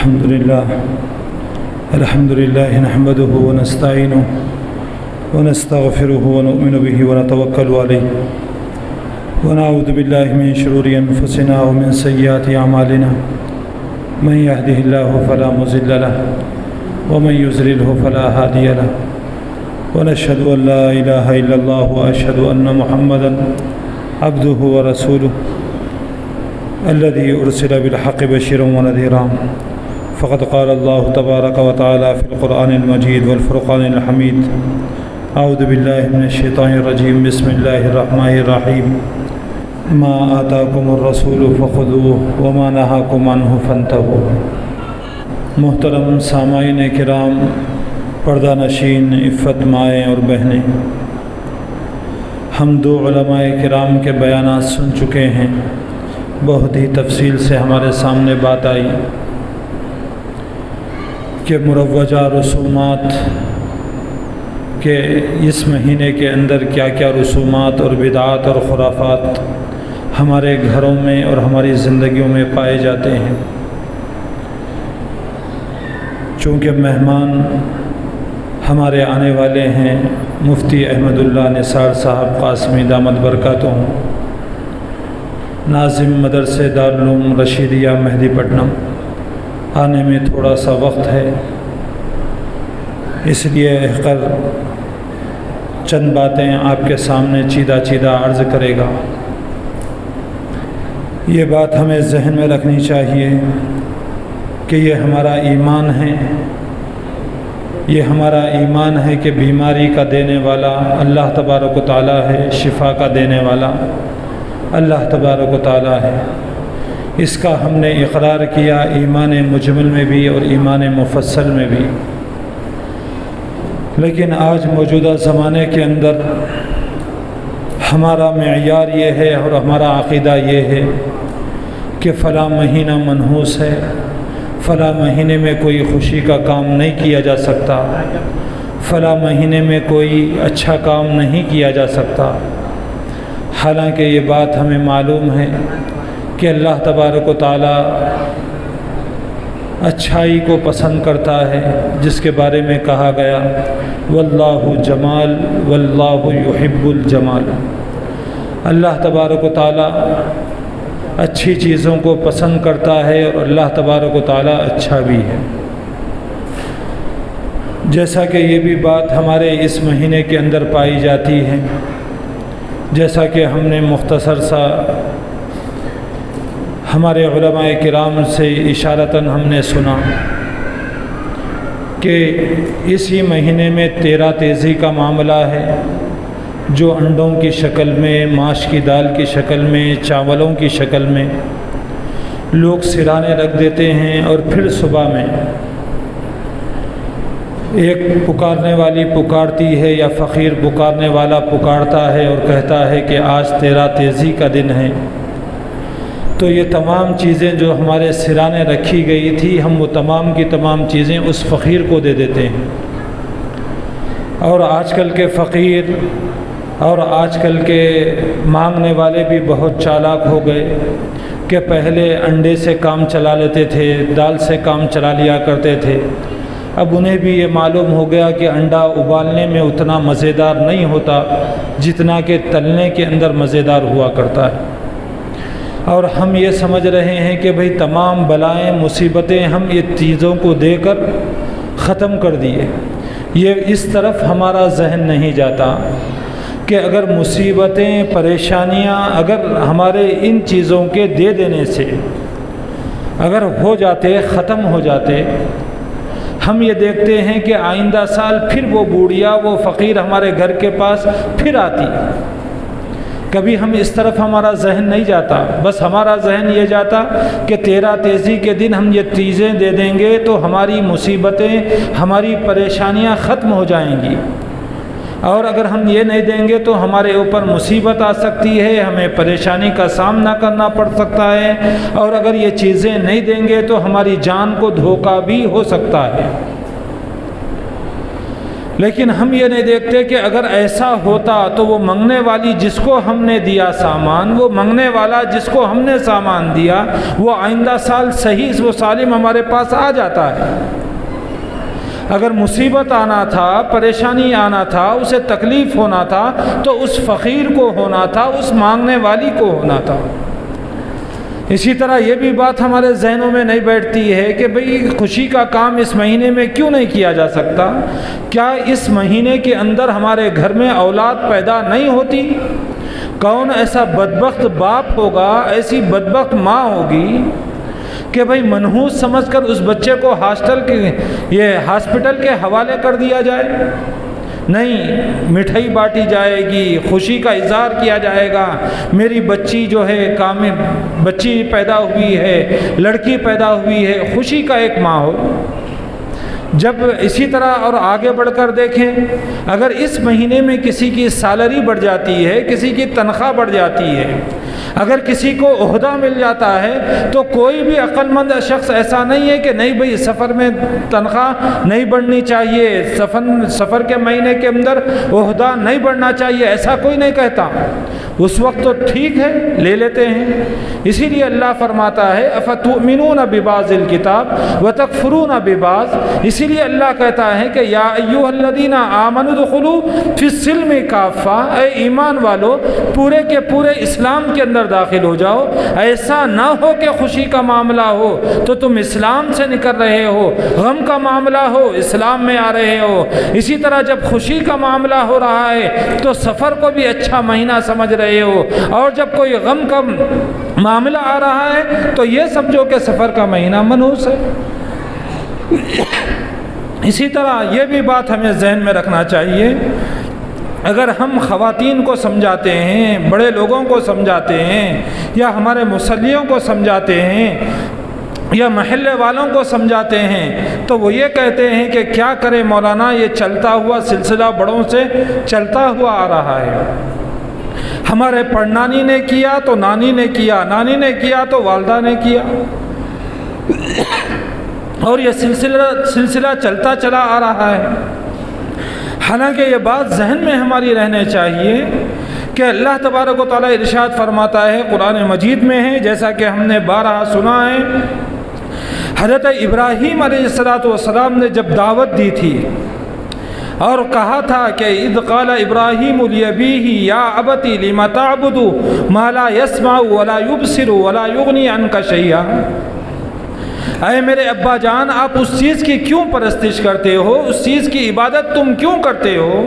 الحمد لله نحمده ونستعينه ونستغفره ونؤمن به ونتوكل عليه ونعوذ بالله من شرور أنفسنا ومن سيئات أعمالنا من يهده الله فلا مضل له ومن يضلله فلا هادي له ونشهد أن لا إله إلا الله وأشهد أن محمدا عبده ورسوله الذي أرسل بالحق بشيرا ونذيرا فقد قال الله تبارك وتعالى في القرآن المجيد والفرقان الحميد أعوذ بالله من الشيطان الرجيم بسم الله الرحمن الرحيم ما آتاكم الرسول فخذوه وما نهاكم عنه فانتهوا۔ محترم سامعین کرام، پردہ نشین، عفت مائیں اور بہنیں، ہم دو علماء کرام کے بیانات سن چکے ہیں۔ بہت ہی تفصیل سے ہمارے سامنے بات آئی کہ مروجہ رسومات کہ اس مہینے کے اندر کیا کیا رسومات اور بدعات اور خرافات ہمارے گھروں میں اور ہماری زندگیوں میں پائے جاتے ہیں۔ چونکہ مہمان ہمارے آنے والے ہیں مفتی احمد اللہ نثار صاحب قاسمی دامت برکاتہم، ناظم مدرسے دارالعلوم رشیدیہ مہدی پٹنم، آنے میں تھوڑا سا وقت ہے، اس لیے احقر چند باتیں آپ کے سامنے چیدہ عرض کرے گا۔ یہ بات ہمیں ذہن میں رکھنی چاہیے کہ یہ ہمارا ایمان ہے، یہ ہمارا ایمان ہے کہ بیماری کا دینے والا اللہ تبارک و تعالیٰ ہے، شفا کا دینے والا اللہ تبارک و تعالیٰ ہے۔ اس کا ہم نے اقرار کیا ایمان مجمل میں بھی اور ایمان مفصل میں بھی۔ لیکن آج موجودہ زمانے کے اندر ہمارا معیار یہ ہے اور ہمارا عقیدہ یہ ہے کہ فلاں مہینہ منحوس ہے، فلاں مہینے میں کوئی خوشی کا کام نہیں کیا جا سکتا، فلاں مہینے میں کوئی اچھا کام نہیں کیا جا سکتا۔ حالانکہ یہ بات ہمیں معلوم ہے کہ اللہ تبارک و تعالیٰ اچھائی کو پسند کرتا ہے، جس کے بارے میں کہا گیا واللہ جمال واللہ یحب الجمال۔ اللہ تبارک و تعالیٰ اچھی چیزوں کو پسند کرتا ہے اور اللہ تبارک و تعالیٰ اچھا بھی ہے۔ جیسا کہ یہ بھی بات ہمارے اس مہینے کے اندر پائی جاتی ہے، جیسا کہ ہم نے مختصر سا ہمارے علماء کرام سے اشارتاً ہم نے سنا کہ اسی مہینے میں 13 تیزی کا معاملہ ہے، جو انڈوں کی شکل میں، ماش کی دال کی شکل میں، چاولوں کی شکل میں لوگ سرانے رکھ دیتے ہیں، اور پھر صبح میں ایک پکارنے والی پکارتی ہے یا فقیر پکارنے والا پکارتا ہے اور کہتا ہے کہ آج 13 تیزی کا دن ہے۔ تو یہ تمام چیزیں جو ہمارے سرانے رکھی گئی تھی، ہم وہ تمام کی تمام چیزیں اس فقیر کو دے دیتے ہیں۔ اور آج کل کے فقیر اور آج کل کے مانگنے والے بھی بہت چالاک ہو گئے کہ پہلے انڈے سے کام چلا لیتے تھے، دال سے کام چلا لیا کرتے تھے۔ اب انہیں بھی یہ معلوم ہو گیا کہ انڈا ابالنے میں اتنا مزیدار نہیں ہوتا جتنا کہ تلنے کے اندر مزیدار ہوا کرتا ہے۔ اور ہم یہ سمجھ رہے ہیں کہ بھئی تمام بلائیں مصیبتیں ہم یہ چیزوں کو دے کر ختم کر دیے۔ یہ اس طرف ہمارا ذہن نہیں جاتا کہ اگر مصیبتیں پریشانیاں اگر ہمارے ان چیزوں کے دے دینے سے اگر ہو جاتے، ختم ہو جاتے، ہم یہ دیکھتے ہیں کہ آئندہ سال پھر وہ بوڑھیا، وہ فقیر ہمارے گھر کے پاس پھر آتی۔ کبھی ہم اس طرف ہمارا ذہن نہیں جاتا، بس ہمارا ذہن یہ جاتا کہ 13 تیزی کے دن ہم یہ چیزیں دے دیں گے تو ہماری مصیبتیں، ہماری پریشانیاں ختم ہو جائیں گی، اور اگر ہم یہ نہیں دیں گے تو ہمارے اوپر مصیبت آ سکتی ہے، ہمیں پریشانی کا سامنا کرنا پڑ سکتا ہے، اور اگر یہ چیزیں نہیں دیں گے تو ہماری جان کو دھوکہ بھی ہو سکتا ہے۔ لیکن ہم یہ نہیں دیکھتے کہ اگر ایسا ہوتا تو وہ منگنے والی جس کو ہم نے دیا سامان، وہ منگنے والا جس کو ہم نے سامان دیا، وہ آئندہ سال صحیح و سالم ہمارے پاس آ جاتا ہے۔ اگر مصیبت آنا تھا، پریشانی آنا تھا، اسے تکلیف ہونا تھا تو اس فقیر کو ہونا تھا، اس مانگنے والی کو ہونا تھا۔ اسی طرح یہ بھی بات ہمارے ذہنوں میں نہیں بیٹھتی ہے کہ بھئی خوشی کا کام اس مہینے میں کیوں نہیں کیا جا سکتا؟ کیا اس مہینے کے اندر ہمارے گھر میں اولاد پیدا نہیں ہوتی؟ کون ایسا بدبخت باپ ہوگا، ایسی بدبخت ماں ہوگی کہ بھئی منحوس سمجھ کر اس بچے کو ہاسپٹل کے حوالے کر دیا جائے؟ نہیں، مٹھائی بانٹی جائے گی، خوشی کا اظہار کیا جائے گا، میری بچی جو ہے بچی پیدا ہوئی ہے، لڑکی پیدا ہوئی ہے، خوشی کا ایک ماحول۔ جب اسی طرح اور آگے بڑھ کر دیکھیں، اگر اس مہینے میں کسی کی سیلری بڑھ جاتی ہے، کسی کی تنخواہ بڑھ جاتی ہے، اگر کسی کو عہدہ مل جاتا ہے تو کوئی بھی عقل مند شخص ایسا نہیں ہے کہ نہیں بھئی سفر میں تنخواہ نہیں بڑھنی چاہیے، سفر کے مہینے کے اندر عہدہ نہیں بڑھنا چاہیے، ایسا کوئی نہیں کہتا۔ اس وقت تو ٹھیک ہے، لے لیتے ہیں۔ اسی لیے اللہ فرماتا ہے افتؤمنون ببعض الکتاب وتکفرون ببعض، اسی لیے اللہ کہتا ہے کہ یا ایھا الذین آمنوا ادخلوا فی السلم کافہ، اے ایمان والو پورے کے پورے اسلام کے اندر داخل ہو جاؤ۔ ایسا نہ ہو کہ خوشی کا معاملہ ہو تو تم اسلام سے نکل رہے ہو، غم کا معاملہ ہو اسلام میں آ رہے ہو۔ اسی طرح جب خوشی کا معاملہ ہو رہا ہے تو سفر کو بھی اچھا مہینہ سمجھ رہے ہو، اور جب کوئی غم کا معاملہ آ رہا ہے تو یہ سمجھو کہ سفر کا مہینہ منحوس ہے۔ اسی طرح یہ بھی بات ہمیں ذہن میں رکھنا چاہیے، اگر ہم خواتین کو سمجھاتے ہیں، بڑے لوگوں کو سمجھاتے ہیں، یا ہمارے مصلیوں کو سمجھاتے ہیں، یا محلے والوں کو سمجھاتے ہیں، تو وہ یہ کہتے ہیں کہ کیا کرے مولانا، یہ چلتا ہوا سلسلہ بڑوں سے چلتا ہوا آ رہا ہے۔ ہمارے پڑنانی نے کیا تو نانی نے کیا، نانی نے کیا تو والدہ نے کیا، اور یہ سلسلہ چلتا چلا آ رہا ہے۔ حالانکہ یہ بات ذہن میں ہماری رہنے چاہیے کہ اللہ تبارک و تعالیٰ ارشاد فرماتا ہے، قرآن مجید میں ہے، جیسا کہ ہم نے بارہا سنا ہے، حضرت ابراہیم علیہ السلام نے جب دعوت دی تھی اور کہا تھا کہ اذ قال ابراہیم لابیہ یا ابت لم تعبد ما لا يسمع ولا يبصر ولا یغنی عنک شیئا، اے میرے ابا جان آپ اس چیز کی کیوں پرستش کرتے ہو، اس چیز کی عبادت تم کیوں کرتے ہو؟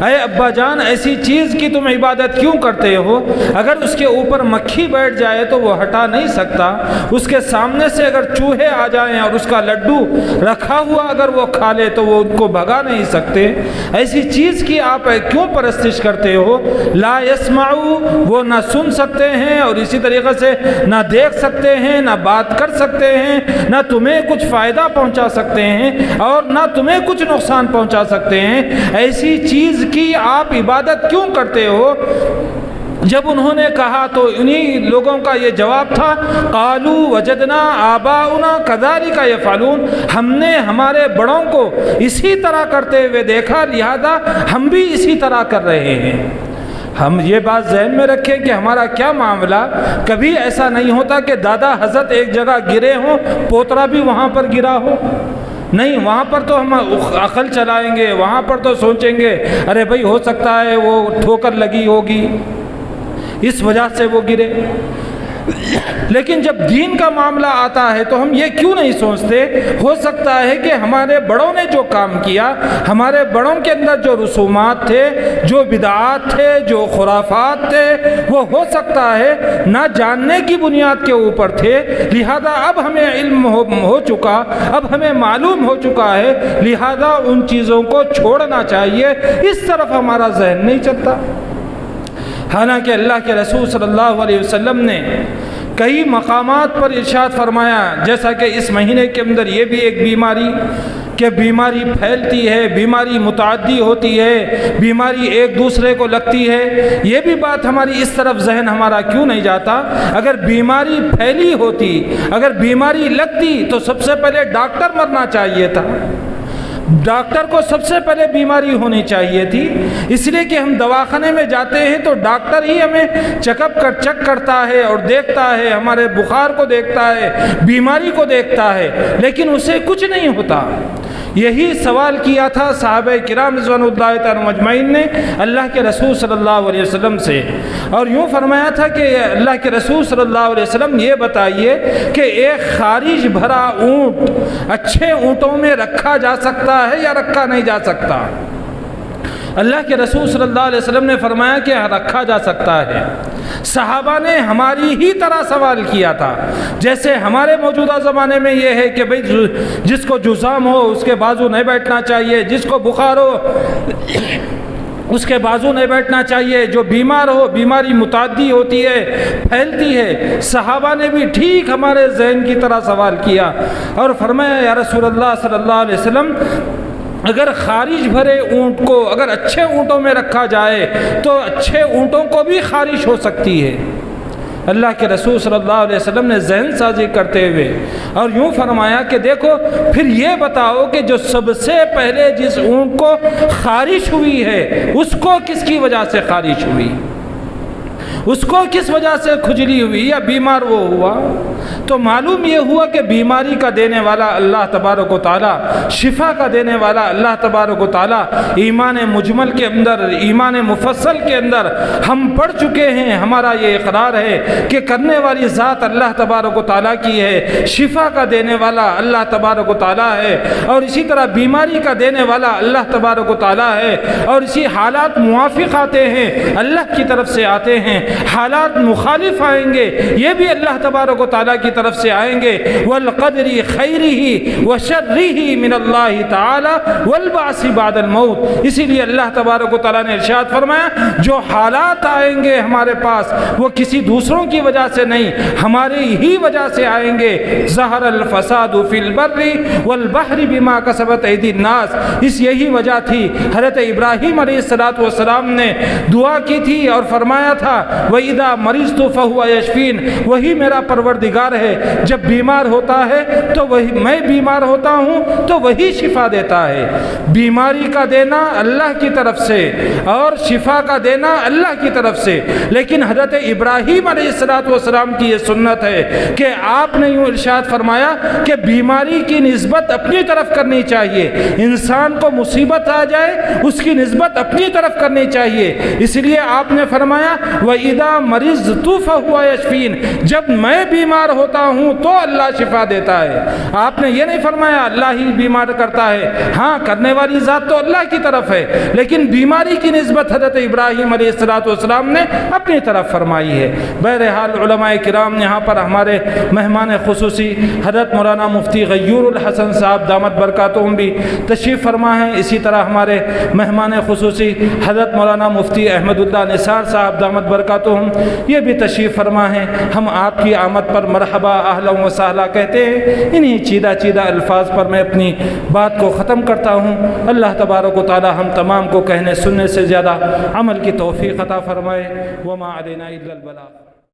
اے ابا جان ایسی چیز کی تم عبادت کیوں کرتے ہو؟ اگر اس کے اوپر مکھی بیٹھ جائے تو وہ ہٹا نہیں سکتا، اس کے سامنے سے اگر چوہے آ جائیں اور اس کا لڈو رکھا ہوا اگر وہ کھا لے تو وہ ان کو بھگا نہیں سکتے، ایسی چیز کی آپ کیوں پرستش کرتے ہو؟ لا يسمعو، وہ نہ سن سکتے ہیں اور اسی طریقے سے نہ دیکھ سکتے ہیں، نہ بات کر سکتے ہیں، نہ تمہیں کچھ فائدہ پہنچا سکتے ہیں اور نہ تمہیں کچھ نقصان پہنچا سکتے ہیں، ایسی چیز کی آپ عبادت کیوں کرتے ہو؟ جب انہوں نے کہا تو انہی لوگوں کا یہ جواب تھا، قالوا وجدنا آباؤنا کذالک یفعلون، ہم نے ہمارے بڑوں کو اسی طرح کرتے ہوئے دیکھا، لہذا ہم بھی اسی طرح کر رہے ہیں۔ ہم یہ بات ذہن میں رکھیں کہ ہمارا کیا معاملہ، کبھی ایسا نہیں ہوتا کہ دادا حضرت ایک جگہ گرے ہوں پوترا بھی وہاں پر گرا ہو، نہیں، وہاں پر تو ہم عقل چلائیں گے، وہاں پر تو سوچیں گے ارے بھائی ہو سکتا ہے وہ ٹھوکر لگی ہوگی اس وجہ سے وہ گرے۔ لیکن جب دین کا معاملہ آتا ہے تو ہم یہ کیوں نہیں سوچتے، ہو سکتا ہے کہ ہمارے بڑوں نے جو کام کیا، ہمارے بڑوں کے اندر جو رسومات تھے، جو بدعات تھے، جو خرافات تھے، وہ ہو سکتا ہے نہ جاننے کی بنیاد کے اوپر تھے، لہذا اب ہمیں علم ہو چکا، اب ہمیں معلوم ہو چکا ہے، لہذا ان چیزوں کو چھوڑنا چاہیے، اس طرف ہمارا ذہن نہیں چلتا۔ حالانکہ اللہ کے رسول صلی اللہ علیہ وسلم نے کئی مقامات پر ارشاد فرمایا، جیسا کہ اس مہینے کے اندر یہ بھی ایک بیماری کہ بیماری پھیلتی ہے، بیماری متعدی ہوتی ہے، بیماری ایک دوسرے کو لگتی ہے، یہ بھی بات ہماری اس طرف ذہن ہمارا کیوں نہیں جاتا؟ اگر بیماری پھیلی ہوتی، اگر بیماری لگتی تو سب سے پہلے ڈاکٹر مرنا چاہیے تھا۔ ڈاکٹر کو سب سے پہلے بیماری ہونی چاہیے تھی، اس لیے کہ ہم دواخانے میں جاتے ہیں تو ڈاکٹر ہی ہمیں چیک کرتا ہے اور دیکھتا ہے، ہمارے بخار کو دیکھتا ہے، بیماری کو دیکھتا ہے، لیکن اسے کچھ نہیں ہوتا۔ یہی سوال کیا تھا صحابہ کرام رضوان اللہ تعالی مجمعین نے اللہ کے رسول صلی اللہ علیہ وسلم سے، اور یوں فرمایا تھا کہ اللہ کے رسول صلی اللہ علیہ وسلم یہ بتائیے کہ ایک خارج بھرا اونٹ اچھے اونٹوں میں رکھا جا سکتا ہے یا رکھا نہیں جا سکتا؟ اللہ کے رسول صلی اللہ علیہ وسلم نے فرمایا کہ رکھا جا سکتا ہے۔ صحابہ نے ہماری ہی طرح سوال کیا تھا، جیسے ہمارے موجودہ زمانے میں یہ ہے کہ بھئی جس کو جذام ہو اس کے بازو نہیں بیٹھنا چاہیے، جس کو بخار ہو اس کے بازو نہیں بیٹھنا چاہیے، جو بیمار ہو، بیماری متعدی ہوتی ہے، پھیلتی ہے۔ صحابہ نے بھی ٹھیک ہمارے ذہن کی طرح سوال کیا اور فرمایا یا رسول اللہ صلی اللہ علیہ وسلم، اگر خارش بھرے اونٹ کو اگر اچھے اونٹوں میں رکھا جائے تو اچھے اونٹوں کو بھی خارش ہو سکتی ہے۔ اللہ کے رسول صلی اللہ علیہ وسلم نے ذہن سازی کرتے ہوئے اور یوں فرمایا کہ دیکھو پھر یہ بتاؤ کہ جو سب سے پہلے جس اونٹ کو خارش ہوئی ہے اس کو کس کی وجہ سے خارش ہوئی، اس کو کس وجہ سے کھجلی ہوئی یا بیمار وہ ہوا؟ تو معلوم یہ ہوا کہ بیماری کا دینے والا اللہ تبارک و تعالیٰ، شفا کا دینے والا اللہ تبارک و تعالیٰ، ایمان مجمل کے اندر، ایمان مفصل کے اندر ہم پڑھ چکے ہیں، ہمارا یہ اقرار ہے کہ کرنے والی ذات اللہ تبارک و تعالیٰ کی ہے، شفا کا دینے والا اللہ تبارک و تعالیٰ ہے، اور اسی طرح بیماری کا دینے والا اللہ تبارک و تعالیٰ ہے، اور اسی حالات موافق آتے ہیں اللہ کی طرف سے آتے ہیں، حالات مخالف آئیں گے یہ بھی اللہ تبارک و تعالیٰ کی طرف سے آئیں گے۔ والقدر خیرہ وشرہ من اللہ تعالی والبعث بعد الموت۔ اسی لیے اللہ تبارک و تعالیٰ نے ارشاد فرمایا جو حالات آئیں گے ہمارے پاس وہ کسی دوسروں کی وجہ سے نہیں، ہماری ہی وجہ سے آئیں گے۔ ظہر الفساد فی البر والبحر بما کسبت ایدی الناس۔ اس یہی وجہ تھی حضرت ابراہیم علیہ السلام نے دعا کی تھی اور فرمایا تھا وَإِذَا مَرِضْتُ فَهُوَ يَشْفِينِ، وہی میرا پروردگار ہے، جب بیمار ہوتا ہے تو وہی، میں بیمار ہوتا ہوں تو وہی شفا دیتا ہے۔ بیماری کا دینا اللہ کی طرف سے اور شفا کا دینا اللہ کی طرف سے، لیکن حضرت ابراہیم علیہ السلام کی یہ سنت ہے کہ آپ نے یوں ارشاد فرمایا کہ بیماری کی نسبت اپنی طرف کرنی چاہیے، انسان کو مصیبت آ جائے اس کی نسبت اپنی طرف کرنی چاہیے۔ اس لیے آپ نے فرمایا وَإِذَا مَرِضْتُ فَهُوَ يَشْفِينِ، جب میں بیمار ہوتا ہوں تو اللہ شفا دیتا ہے۔ آپ نے یہ نہیں فرمایا اللہ ہی بیمار کرتا ہے، ہاں کرنے والی ذات تو اللہ کی طرف ہے، لیکن بیماری کی نسبت حضرت ابراہیم علیہ السلام نے اپنی طرف فرمائی ہے۔ بہرحال علماء کرام یہاں پر ہمارے مہمان خصوصی حضرت مولانا مفتی غیور الحسن صاحب دامت برکاتہم بھی تشریف فرما ہیں، اسی طرح ہمارے مہمان خصوصی حضرت مولانا مفتی احمد اللہ نثار صاحب دامت برکاتہم یہ بھی تشریف فرما ہیں۔ ہم آپ کی آمد پر مرحبا اہلا و سہلا کہتے ہیں۔ انہی چیدہ الفاظ پر میں اپنی بات کو ختم کرتا ہوں۔ اللہ تبارک و تعالی ہم تمام کو کہنے سننے سے زیادہ عمل کی توفیق عطا فرمائے۔ وما علینا الا البلاغ۔